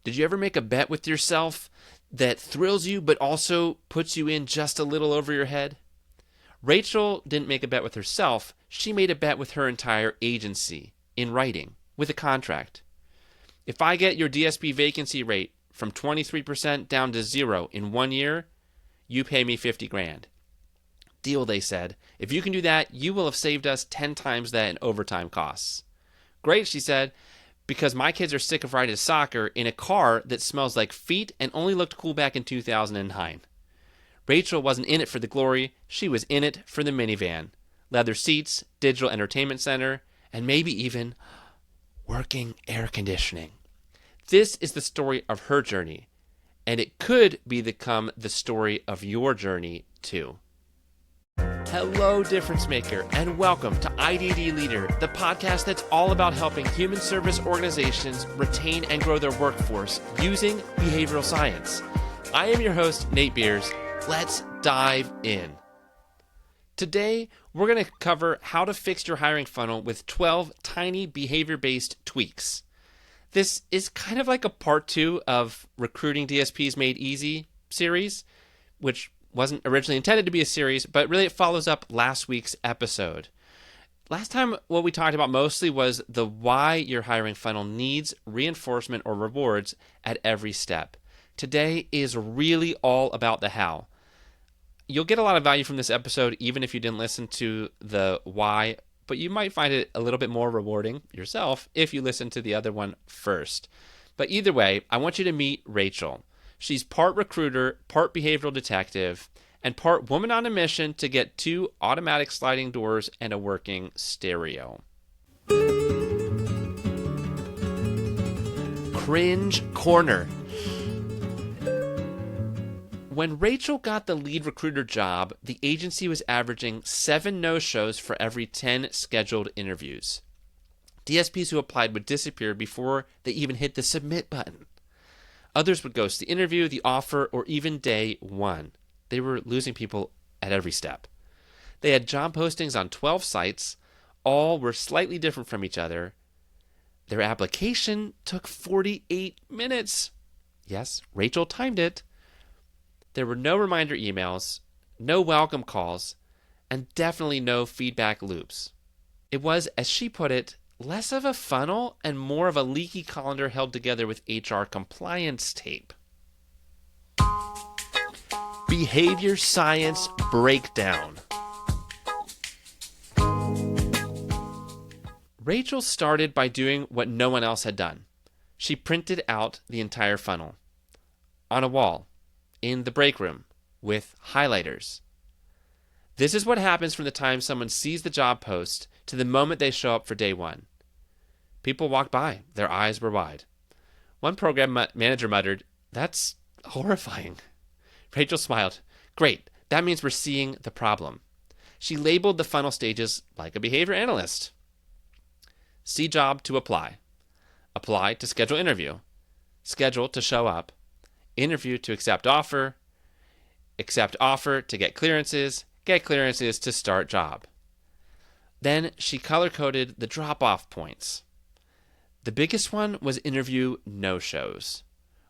Did you ever make a bet with yourself that thrills you but also puts you in just a little over your head? Rachel didn't make a bet with herself. She made a bet with her entire agency in writing with a contract. If I get your DSP vacancy rate from 23% down to 0 in 1 year, you pay me 50 grand. Deal, they said. If you can do that, you will have saved us 10 times that in overtime costs. Great, she said, because my kids are sick of riding soccer in a car that smells like feet and only looked cool back in 2009. Rachel wasn't in it for the glory. She was in it for the minivan, leather seats, digital entertainment center, and maybe even working air conditioning. This is the story of her journey, and it could become the story of your journey too. Hello, difference maker, and welcome to IDD Leader, the podcast that's all about helping human service organizations retain and grow their workforce using behavioral science. I am your host, Nate Beers. Let's dive in. Today, we're going to cover how to fix your hiring funnel with 12 tiny behavior-based tweaks. This is kind of like a part 2 of Recruiting DSPs Made Easy series, which wasn't originally intended to be a series, but really it follows up last week's episode. Last time, what we talked about mostly was the why your hiring funnel needs reinforcement or rewards at every step. Today is really all about the how. You'll get a lot of value from this episode even if you didn't listen to the why, but you might find it a little bit more rewarding yourself if you listen to the other one first. But either way, I want you to meet Rachel. She's part recruiter, part behavioral detective, and part woman on a mission to get 2 automatic sliding doors and a working stereo. Cringe Corner. When Rachel got the lead recruiter job, the agency was averaging 7 no-shows for every 10 scheduled interviews. DSPs who applied would disappear before they even hit the submit button. Others would ghost the interview, the offer, or even day 1. They were losing people at every step. They had job postings on 12 sites. All were slightly different from each other. Their application took 48 minutes. Yes, Rachel timed it. There were no reminder emails, no welcome calls, and definitely no feedback loops. It was, as she put it, less of a funnel and more of a leaky colander held together with HR compliance tape. Behavior science breakdown. Rachel started by doing what no one else had done. She printed out the entire funnel on a wall in the break room with highlighters. This is what happens from the time someone sees the job post to the moment they show up for day 1. People walk by. Their eyes were wide. One program manager muttered, "That's horrifying." Rachel smiled. "Great. That means we're seeing the problem." She labeled the funnel stages like a behavior analyst. See job to apply. Apply to schedule interview. Schedule to show up. Interview to accept offer to get clearances to start job. Then she color-coded the drop-off points. The biggest one was interview no-shows.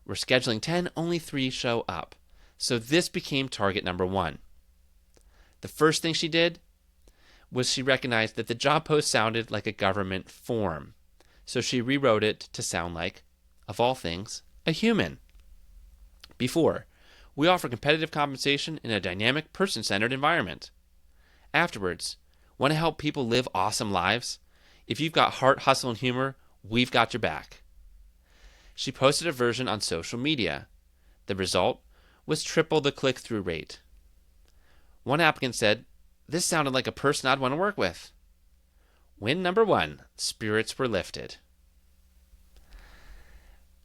We're scheduling 10, only 3 show up. So this became target number 1. The first thing she did was she recognized that the job post sounded like a government form. So she rewrote it to sound like, of all things, a human. Before, we offer competitive compensation in a dynamic, person-centered environment. Afterwards, want to help people live awesome lives? If you've got heart, hustle, and humor, we've got your back. She posted a version on social media. The result was triple the click-through rate. One applicant said, "This sounded like a person I'd want to work with." Win number 1, spirits were lifted.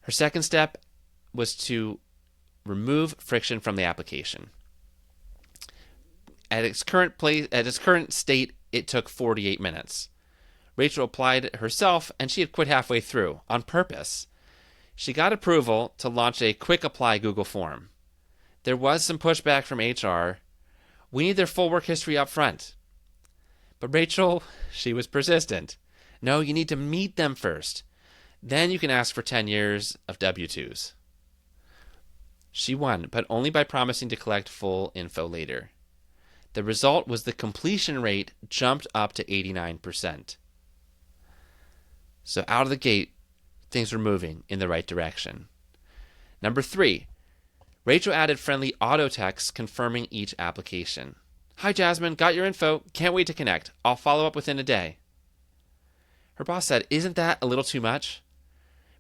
Her second step was to remove friction from the application. At its current state, it took 48 minutes. Rachel applied herself, and she had quit halfway through, on purpose. She got approval to launch a quick apply Google form. There was some pushback from HR. We need their full work history up front. But Rachel, she was persistent. No, you need to meet them first. Then you can ask for 10 years of W-2s. She won, but only by promising to collect full info later. The result was the completion rate jumped up to 89%. So out of the gate, things were moving in the right direction. Number 3, Rachel added friendly auto texts confirming each application. Hi, Jasmine, got your info. Can't wait to connect. I'll follow up within a day. Her boss said, isn't that a little too much?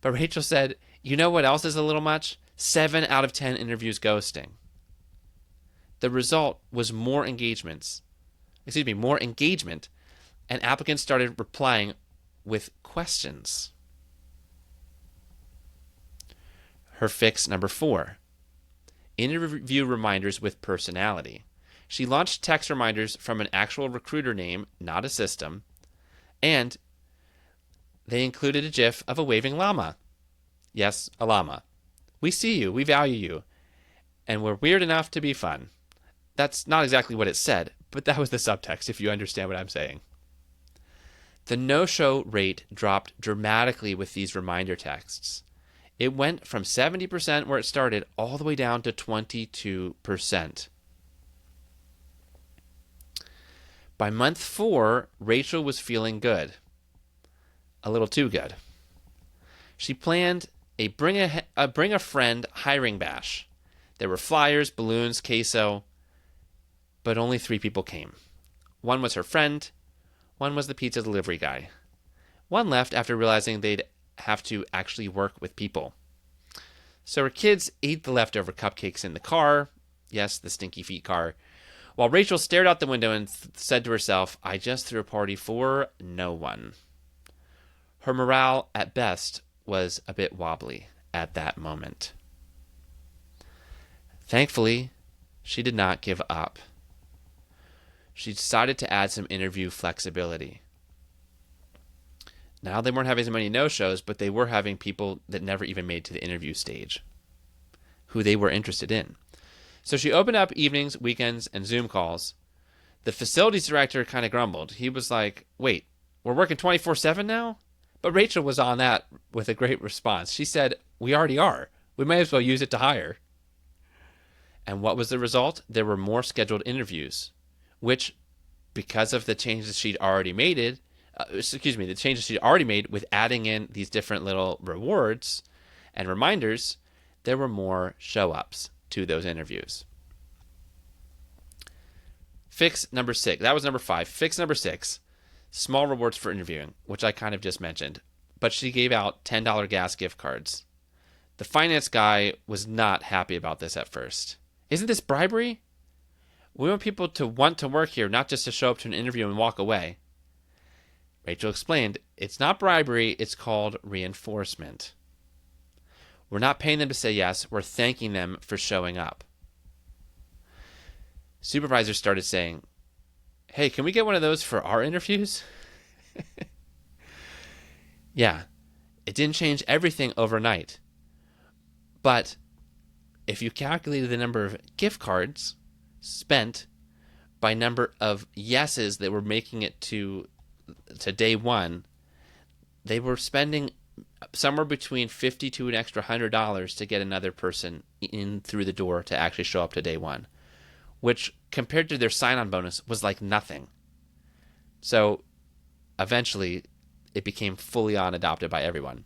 But Rachel said, you know what else is a little much? 7 out of 10 interviews ghosting. The result was more engagement, and applicants started replying with questions. Her fix number 4, interview reminders with personality. She launched text reminders from an actual recruiter name, not a system, and they included a GIF of a waving llama. Yes, a llama. We see you, we value you, and we're weird enough to be fun. That's not exactly what it said, but that was the subtext, if you understand what I'm saying. The no-show rate dropped dramatically with these reminder texts. It went from 70% where it started all the way down to 22%. By month 4, Rachel was feeling good. A little too good. She planned a bring a friend hiring bash. There were flyers, balloons, queso, but only 3 people came. One was her friend, one was the pizza delivery guy. One left after realizing they'd have to actually work with people. So her kids ate the leftover cupcakes in the car, yes, the stinky feet car, while Rachel stared out the window and said to herself, I just threw a party for no one. Her morale, at best, was a bit wobbly at that moment. Thankfully, she did not give up. She decided to add some interview flexibility. Now they weren't having as many no-shows, but they were having people that never even made to the interview stage, who they were interested in. So she opened up evenings, weekends, and Zoom calls. The facilities director kind of grumbled. He was like, wait, we're working 24/7 now? But Rachel was on that with a great response. She said, we already are. We may as well use it to hire. And what was the result? There were more scheduled interviews, which, because of the changes she'd already made, with adding in these different little rewards and reminders, there were more show-ups to those interviews. Fix number 6. That was number 5. Fix number 6. Small rewards for interviewing, which I kind of just mentioned. But she gave out $10 gas gift cards. The finance guy was not happy about this at first. Isn't this bribery? We want people to want to work here, not just to show up to an interview and walk away. Rachel explained, it's not bribery, it's called reinforcement. We're not paying them to say yes, we're thanking them for showing up. Supervisors started saying, hey, can we get one of those for our interviews? Yeah, it didn't change everything overnight. But if you calculated the number of gift cards spent by number of yeses that were making it to day one, they were spending somewhere between $50 to an extra $100 to get another person in through the door to actually show up to day one, which compared to their sign-on bonus was like nothing. So eventually it became fully on adopted by everyone.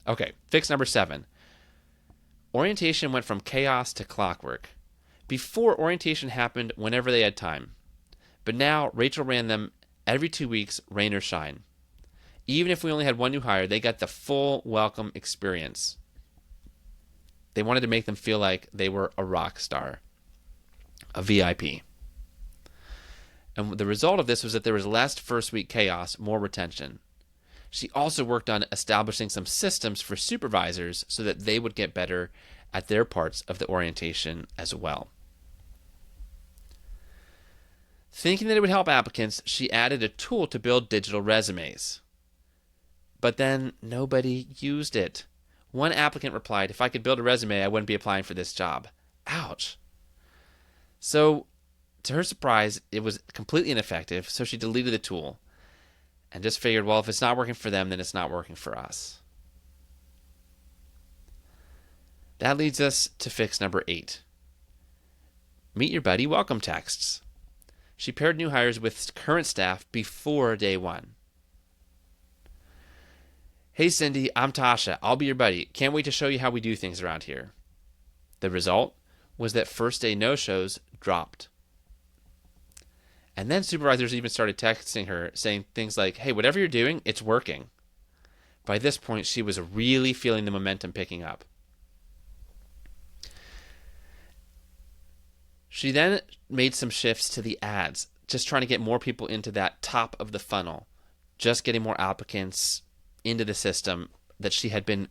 Okay, fix number 7. Orientation went from chaos to clockwork. Before, orientation happened whenever they had time. But now Rachel ran them every 2 weeks, rain or shine. Even if we only had one new hire, they got the full welcome experience. They wanted to make them feel like they were a rock star, a VIP. And the result of this was that there was less first week chaos, more retention. She also worked on establishing some systems for supervisors so that they would get better at their parts of the orientation as well. Thinking that it would help applicants, she added a tool to build digital resumes. But then nobody used it. One applicant replied, if I could build a resume, I wouldn't be applying for this job. Ouch. So, to her surprise, it was completely ineffective, so she deleted the tool and just figured, well, if it's not working for them, then it's not working for us. That leads us to fix number 8. Meet your buddy welcome texts. She paired new hires with current staff before day 1. Hey Cindy, I'm Tasha. I'll be your buddy. Can't wait to show you how we do things around here. The result was that first day no-shows dropped. And then supervisors even started texting her saying things like, hey, whatever you're doing, it's working. By this point, she was really feeling the momentum picking up. She then made some shifts to the ads, just trying to get more people into that top of the funnel, just getting more applicants into the system that she had been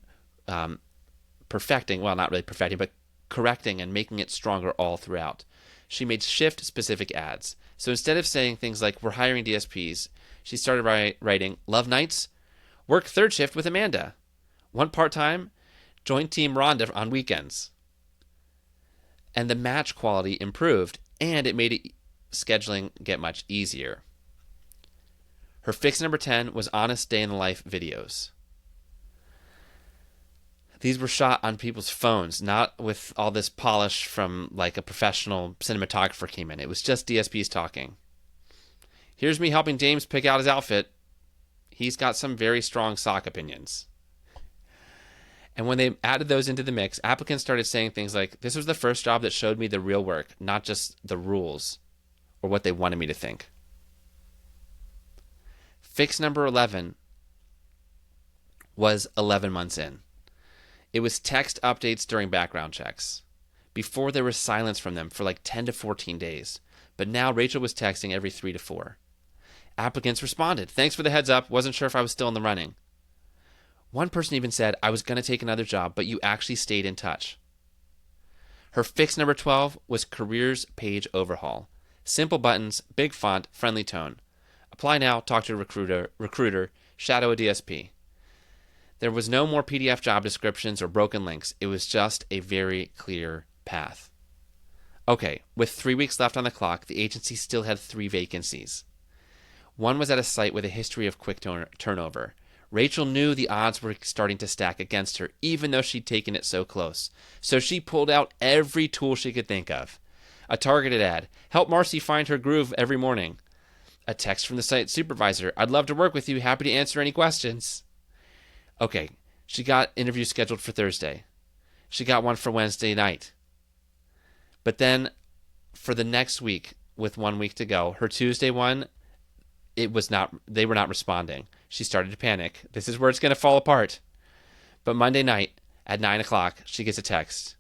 perfecting, well, not really perfecting, but correcting and making it stronger all throughout. She made shift-specific ads. So instead of saying things like, we're hiring DSPs, she started writing, love nights, work third shift with Amanda. Want part-time? Join Team Rhonda on weekends. And the match quality improved, and it made scheduling get much easier. Her fix number 10 was honest day-in-the-life videos. These were shot on people's phones, not with all this polish from like a professional cinematographer came in. It was just DSPs talking. Here's me helping James pick out his outfit. He's got some very strong sock opinions. And when they added those into the mix, applicants started saying things like, this was the first job that showed me the real work, not just the rules or what they wanted me to think. Fix number 11 was 11 months in. It was text updates during background checks. Before, there was silence from them for like 10 to 14 days. But now Rachel was texting every 3 to 4. Applicants responded, thanks for the heads up, wasn't sure if I was still in the running. One person even said, I was going to take another job, but you actually stayed in touch. Her fix number 12 was careers page overhaul. Simple buttons, big font, friendly tone. Apply now, talk to a recruiter, shadow a DSP. There was no more PDF job descriptions or broken links. It was just a very clear path. Okay, with 3 weeks left on the clock, the agency still had 3 vacancies. One was at a site with a history of quick turnover. Rachel knew the odds were starting to stack against her, even though she'd taken it so close. So she pulled out every tool she could think of. A targeted ad, help Marcy find her groove every morning. A text from the site supervisor, I'd love to work with you, happy to answer any questions. Okay, she got interviews scheduled for Thursday. She got one for Wednesday night. But then for the next week, with 1 week to go, her Tuesday one, they were not responding. She started to panic. This is where it's going to fall apart. But Monday night at 9 o'clock, she gets a text.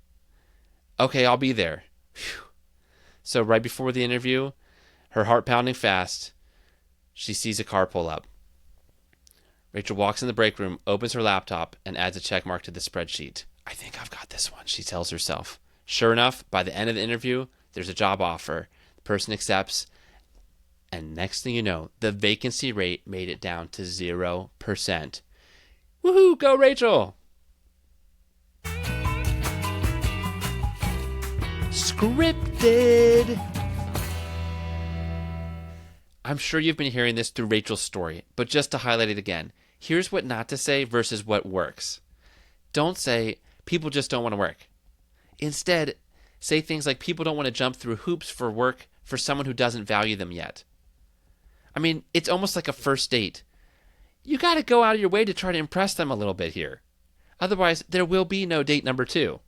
Okay, I'll be there. Whew. So right before the interview, her heart pounding fast, she sees a car pull up. Rachel walks in the break room, opens her laptop, and adds a check mark to the spreadsheet. I think I've got this one, she tells herself. Sure enough, by the end of the interview, there's a job offer. The person accepts, and next thing you know, the vacancy rate made it down to 0%. Woohoo, go Rachel! Scripted! I'm sure you've been hearing this through Rachel's story, but just to highlight it again, here's what not to say versus what works. Don't say, people just don't want to work. Instead, say things like people don't want to jump through hoops for work for someone who doesn't value them yet. I mean, it's almost like a first date. You got to go out of your way to try to impress them a little bit here. Otherwise, there will be no date number 2.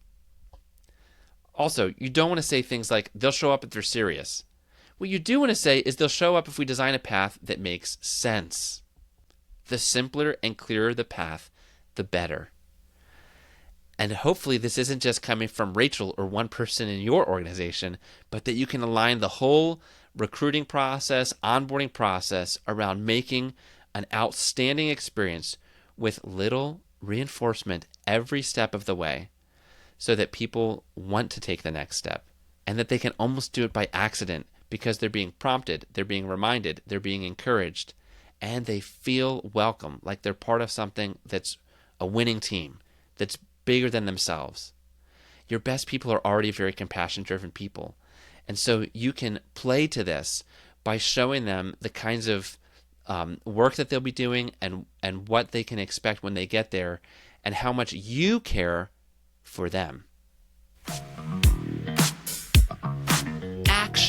Also, you don't want to say things like, they'll show up if they're serious. What you do want to say is they'll show up if we design a path that makes sense. The simpler and clearer the path, the better. And hopefully this isn't just coming from Rachel or one person in your organization, but that you can align the whole recruiting process, onboarding process around making an outstanding experience with little reinforcement every step of the way so that people want to take the next step and that they can almost do it by accident because they're being prompted, they're being reminded, they're being encouraged, and they feel welcome, like they're part of something that's a winning team, that's bigger than themselves. Your best people are already very compassion-driven people. And so you can play to this by showing them the kinds of work that they'll be doing and what they can expect when they get there and how much you care for them.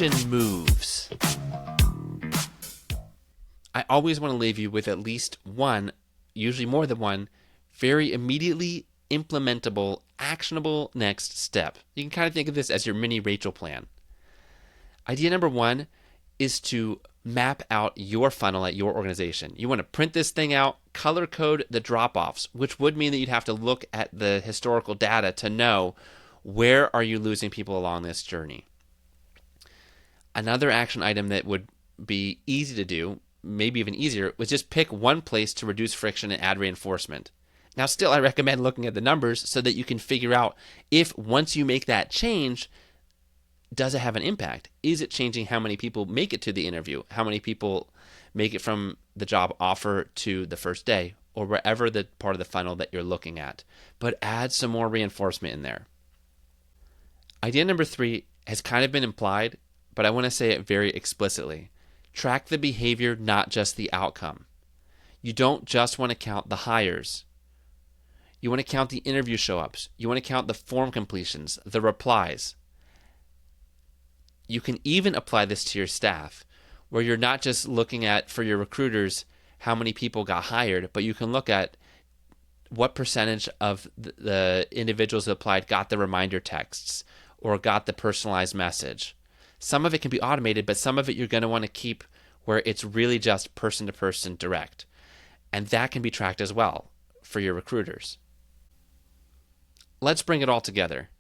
action moves. I always want to leave you with at least one, usually more than one, very immediately implementable, actionable next step. You can kind of think of this as your mini Rachel plan. Idea number one is to map out your funnel at your organization. You want to print this thing out, color code the drop-offs, which would mean that you'd have to look at the historical data to know where are you losing people along this journey. Another action item that would be easy to do, maybe even easier, was just pick one place to reduce friction and add reinforcement. Now, still, I recommend looking at the numbers so that you can figure out if once you make that change, does it have an impact? Is it changing how many people make it to the interview? How many people make it from the job offer to the first day, or wherever the part of the funnel that you're looking at? But add some more reinforcement in there. Idea number 3 has kind of been implied, but I want to say it very explicitly. Track the behavior, not just the outcome. You don't just want to count the hires. You want to count the interview show-ups. You want to count the form completions, the replies. You can even apply this to your staff, where you're not just looking at, for your recruiters, how many people got hired, but you can look at what percentage of the individuals that applied got the reminder texts or got the personalized message. Some of it can be automated, but some of it you're going to want to keep where it's really just person-to-person direct. And that can be tracked as well for your recruiters. Let's bring it all together.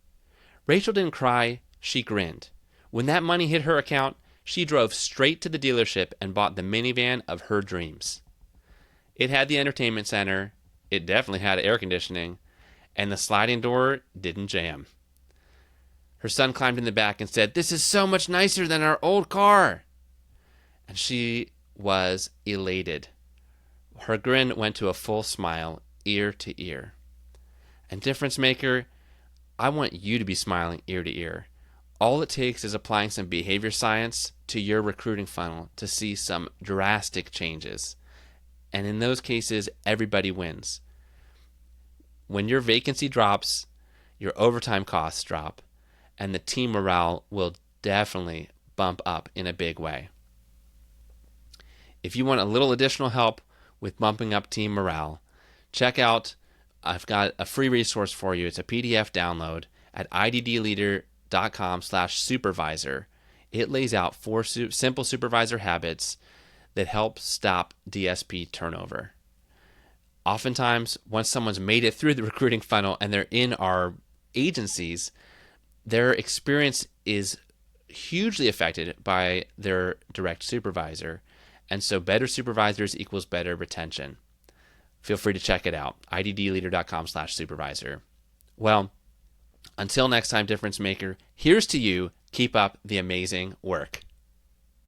Rachel didn't cry, she grinned. When that money hit her account, she drove straight to the dealership and bought the minivan of her dreams. It had the entertainment center, it definitely had air conditioning, and the sliding door didn't jam. Her son climbed in the back and said, "This is so much nicer than our old car." And she was elated. Her grin went to a full smile, ear to ear. And difference maker, I want you to be smiling ear to ear. All it takes is applying some behavior science to your recruiting funnel to see some drastic changes. And in those cases, everybody wins. When your vacancy drops, your overtime costs drop, and the team morale will definitely bump up in a big way. If you want a little additional help with bumping up team morale, check out, I've got a free resource for you. It's a PDF download at iddleader.com/supervisor. It lays out 4 simple supervisor habits that help stop DSP turnover. Oftentimes, once someone's made it through the recruiting funnel and they're in our agencies, their experience is hugely affected by their direct supervisor. And so better supervisors equals better retention. Feel free to check it out, iddleader.com/supervisor. Well, until next time, difference maker, here's to you. Keep up the amazing work.